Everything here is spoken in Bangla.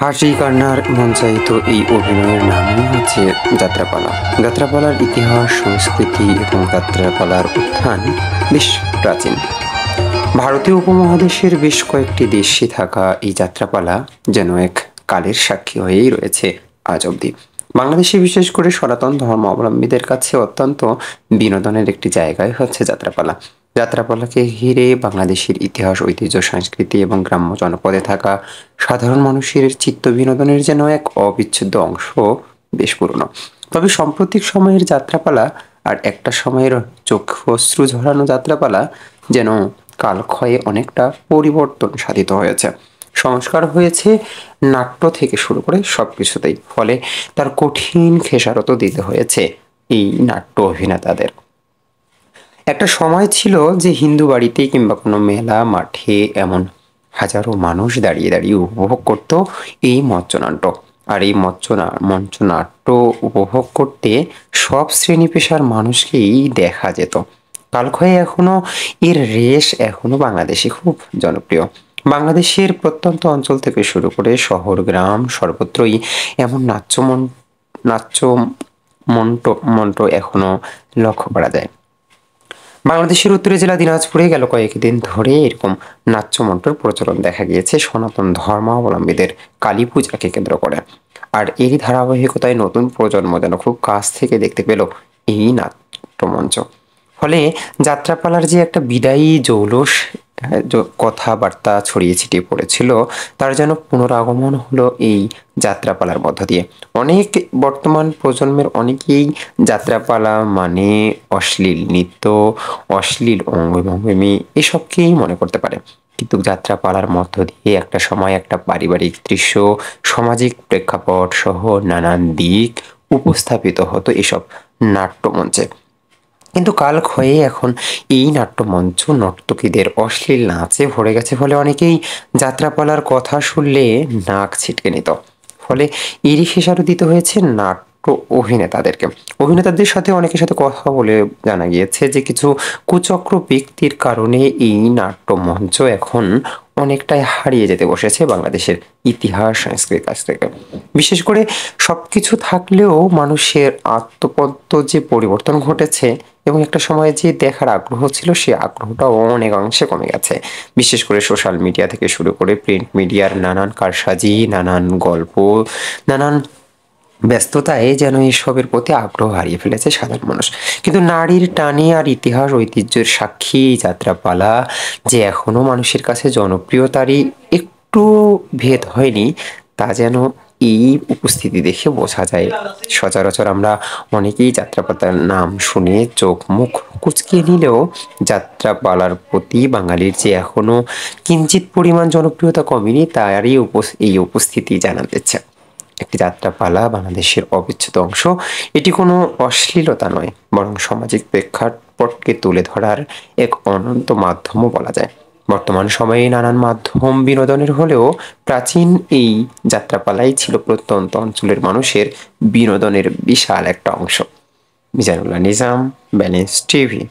হাসি কান্নার মঞ্চায়িত এই অভিনয়ের নামই হচ্ছে যাত্রাপালা। যাত্রাপালার ইতিহাস, সংস্কৃতি এবং যাত্রাপালার উত্থান বেশ প্রাচীন। ভারতীয় উপমহাদেশের বেশ কয়েকটি দেশে থাকা এই যাত্রাপালা যেন এক কালের সাক্ষী হয়েই রয়েছে আজ অবধি। বাংলাদেশে বিশেষ করে সনাতন ধর্মাবলম্বীদের কাছে অত্যন্ত বিনোদনের একটি জায়গায় হচ্ছে যাত্রাপালা। যাত্রাপালাকে ঘিরে বাংলাদেশের ইতিহাস, ঐতিহ্য, সংস্কৃতি এবং গ্রাম্য জনপদে থাকা সাধারণ মানুষের চিত্ত বিনোদনের যেন এক অবিচ্ছেদ্য অংশ বেশ পুরনো। তবে সাম্প্রতিক সময়ের যাত্রাপালা আর একটা সময়ের চক্ষু ঝরানো যাত্রাপালা যেন কালক্ষয়ে অনেকটা পরিবর্তন সাধিত হয়েছে। সংস্কার হয়েছে নাট্য থেকে শুরু করে সবকিছুতেই। ফলে তার কঠিন খেসারত দিতে হয়েছে এই নাট্য অভিনেতাদের। একটা সময় ছিল যে হিন্দু বাড়িতে কিংবা কোনো মেলা মাঠে এমন হাজারো মানুষ দাঁড়িয়ে দাঁড়িয়ে উপভোগ করত এই মঞ্চনাট্য। আর এই মঞ্চনাট্য উপভোগ করতে সব শ্রেণী পেশার মানুষকেই দেখা যেত। কালক্ষয়ে এখনো এর রেশ এখনো বাংলাদেশে খুব জনপ্রিয়। বাংলাদেশের প্রত্যন্ত অঞ্চল থেকে শুরু করে শহর গ্রাম সর্বত্রই এমন নাট্য মন্ট এখনো লক্ষ্য করা যায়। বাংলাদেশের উত্তরে জেলা দিনাজপুরে গেল কয়েকদিন ধরে এরকম নাট্যমন্ত্রের প্রচলন দেখা গিয়েছে সনাতন ধর্মাবলম্বীদের কালী পূজাকে কেন্দ্র করে। আর এরই ধারাবাহিকতায় নতুন প্রজন্ম যেন খুব কাছ থেকে দেখতে পেল এই নাট্যমঞ্চ। ফলে যাত্রাপালার যে একটা বিদায়ী জৌলস কথাবার্তা ছড়িয়ে ছিটিয়ে পড়েছিল তার যেন পুনরাগমন হলো এই যাত্রাপালার মধ্য দিয়ে। অনেক বর্তমান প্রজন্মের অনেকেই যাত্রাপালা মানে অশ্লীল নৃত্য, অশ্লীল অঙ্গভঙ্গি এসবকেই মনে করতে পারে। কিন্তু যাত্রাপালার মধ্য দিয়ে একটা সময় একটা পারিবারিক দৃশ্য, সামাজিক প্রেক্ষাপট সহ নানান দিক উপস্থাপিত হতো এসব নাট্যমঞ্চে। কিন্তু কালক্ষয়ে এখন এই নাট্যমঞ্চ নর্তকীদের অশ্লীল নাচে ভরে গেছে। ফলে অনেকেই যাত্রাপালার কথা শুনলে নাক ছিটকে নিত। ফলে এরই খেসারত দিতে হয়েছে নাট্য অভিনেতাদের সাথে অনেকের সাথে কথা বলে জানা গিয়েছে যে কিছু কুচক্র ব্যক্তির কারণে এই নাট্যমঞ্চ এখন অনেকটাই হারিয়ে যেতে বসেছে বাংলাদেশের ইতিহাস সংস্কৃতির কাছ থেকে। বিশেষ করে সবকিছু থাকলেও মানুষের আত্মপদ্য যে পরিবর্তন ঘটেছে এবং একটা সময় যে দেখার আগ্রহ ছিল সে আগ্রহটা অনেকাংশে কমে গেছে। বিশেষ করে সোশ্যাল মিডিয়া থেকে শুরু করে প্রিন্ট মিডিয়ার নানান কারসাজি, নানান গল্প, নানান ব্যস্ততায় যেন এসবের প্রতি আগ্রহ হারিয়ে ফেলেছে সাধারণ মানুষ। কিন্তু নারীর টানে আর ইতিহাস ঐতিহ্যের সাক্ষী যাত্রাপালা যে এখনো মানুষের কাছে জনপ্রিয়তারই একটু ভেদ হয়নি তা যেন এই উপস্থিতি দেখে বোঝা যায়। সচরাচর আমরা অনেকেই যাত্রাপালার নাম শুনে চোখ মুখ কুঁচকিয়ে নিলেও যাত্রাপালার প্রতি বাঙালির যে এখনো কিঞ্চিত পরিমাণ জনপ্রিয়তা কমেনি তারই এই উপস্থিতি জানা দিচ্ছে। একটি যাত্রাপালা বাংলাদেশের অবিচ্ছেদ্য অংশ। এটি কোনো অশ্লীলতা নয়, বরং সামাজিক প্রেক্ষাপটকে তুলে ধরার এক অনন্ত মাধ্যমও বলা যায়। বর্তমান সময়ে নানান মাধ্যম বিনোদনের হলেও প্রাচীন এই যাত্রাপালাই ছিল প্রত্যন্ত অঞ্চলের মানুষের বিনোদনের বিশাল একটা অংশ। মিজানুল্লাহ নিজাম, ব্যালেন্স টিভি।